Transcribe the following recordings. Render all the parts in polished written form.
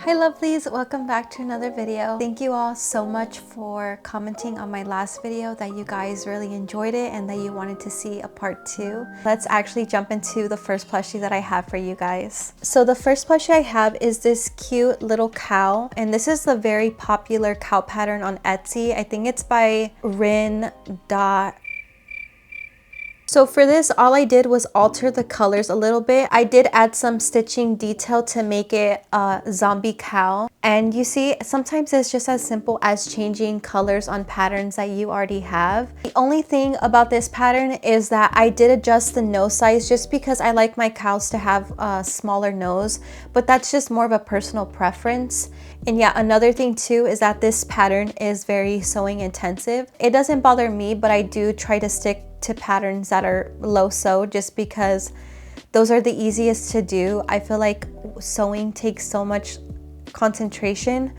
Hi lovelies, welcome back to another video. Thank you all so much for commenting on my last video that you guys really enjoyed it and that you wanted to see a part 2. Let's actually jump into the first plushie that I have for you guys. So the first plushie I have is this cute little cow, and this is the very popular cow pattern on Etsy. I think it's by Rin. So for this, all I did was alter the colors a little bit. I did add some stitching detail to make it a zombie cow. And you see, sometimes it's just as simple as changing colors on patterns that you already have. The only thing about this pattern is that I did adjust the nose size just because I like my cows to have a smaller nose, but that's just more of a personal preference. And yeah, another thing too is that this pattern is very sewing intensive. It doesn't bother me, but I do try to stick to patterns that are low sew just because those are the easiest to do. I feel like sewing takes so much concentration,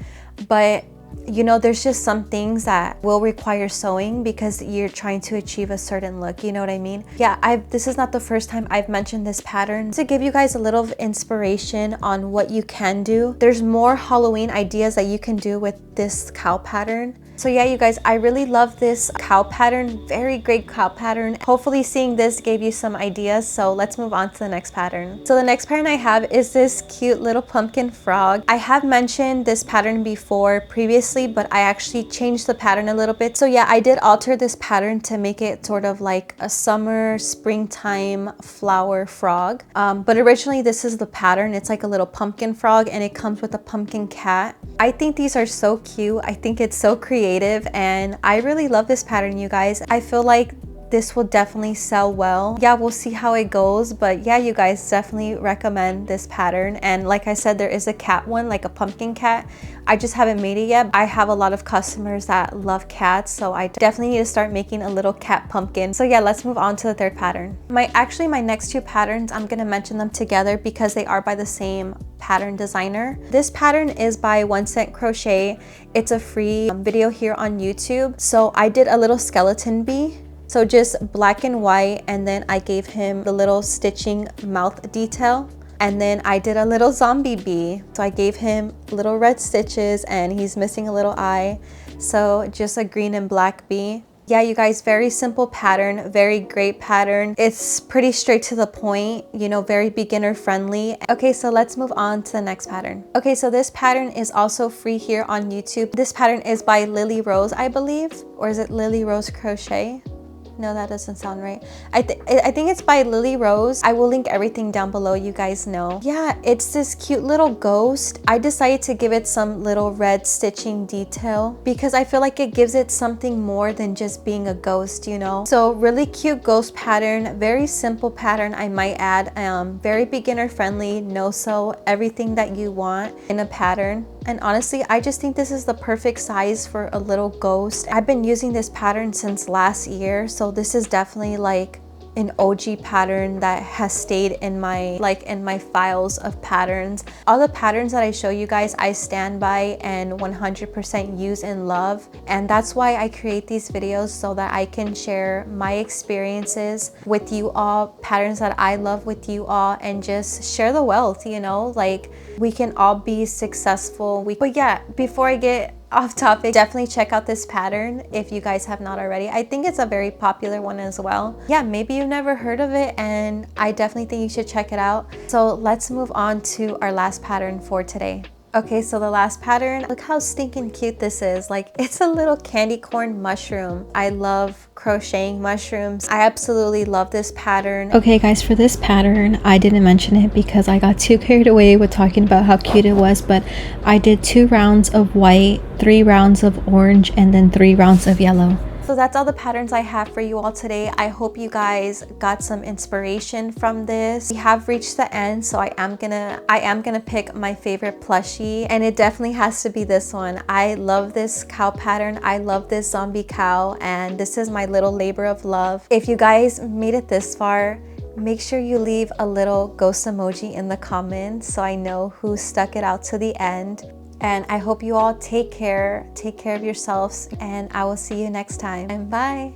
but you know, there's just some things that will require sewing because you're trying to achieve a certain look, you know what I mean? Yeah, this is not the first time I've mentioned this pattern. To give you guys a little inspiration on what you can do, there's more Halloween ideas that you can do with this cow pattern. So yeah, you guys, I really love this cow pattern. Very great cow pattern. Hopefully seeing this gave you some ideas. So let's move on to the next pattern. So the next pattern I have is this cute little pumpkin frog. I have mentioned this pattern before previously, but I actually changed the pattern a little bit. So yeah, I did alter this pattern to make it sort of like a summer, springtime flower frog. But originally this is the pattern. It's like a little pumpkin frog and it comes with a pumpkin cat. I think these are so cute. I think it's so creative and I really love this pattern, you guys. I feel like this will definitely sell well. Yeah, we'll see how it goes, but yeah, you guys, definitely recommend this pattern. And like I said, there is a cat one, like a pumpkin cat. I just haven't made it yet. I have a lot of customers that love cats, so I definitely need to start making a little cat pumpkin. So yeah, let's move on to the third pattern. My next two patterns, I'm gonna mention them together because they are by the same pattern designer. This pattern is by 1 Cent Crochet. It's a free video here on YouTube. So I did a little skeleton bee. So just black and white, and then I gave him the little stitching mouth detail. And then I did a little zombie bee. So I gave him little red stitches and he's missing a little eye. So just a green and black bee. Yeah, you guys, very simple pattern, very great pattern. It's pretty straight to the point, you know, very beginner friendly. Okay, so let's move on to the next pattern. Okay, so this pattern is also free here on YouTube. This pattern is by Lily Rose, I believe, or is it Lily Rose Crochet? No, that doesn't sound right. I think it's by Lily Rose. I will link everything down below, you guys know. Yeah, it's this cute little ghost. I decided to give it some little red stitching detail because I feel like it gives it something more than just being a ghost, you know? So really cute ghost pattern, very simple pattern I might add. Very beginner friendly, no sew, everything that you want in a pattern. And honestly, I just think this is the perfect size for a little ghost. I've been using this pattern since last year, so this is definitely like an OG pattern that has stayed in my files of patterns. All the patterns that I show you guys, I stand by and 100% use and love. And that's why I create these videos, so that I can share my experiences with you all, patterns that I love with you all, and just share the wealth, you know, like we can all be successful. But yeah, before I get off topic, definitely check out this pattern if you guys have not already. I think it's a very popular one as well. Yeah, maybe you've never heard of it, and I definitely think you should check it out. So let's move on to our last pattern for today. Okay, so the last pattern, look how stinking cute this is. Like, it's a little candy corn mushroom. I love crocheting mushrooms. I absolutely love this pattern. Okay guys, for this pattern, I didn't mention it because I got too carried away with talking about how cute it was, but I did 2 rounds of white, 3 rounds of orange, and then 3 rounds of yellow. So that's all the patterns I have for you all today. I hope you guys got some inspiration from this. We have reached the end, so I am gonna pick my favorite plushie, and it definitely has to be this one. I love this cow pattern. I love this zombie cow, and this is my little labor of love. If you guys made it this far, make sure you leave a little ghost emoji in the comments so I know who stuck it out to the end. And I hope you all take care of yourselves, and I will see you next time, and bye.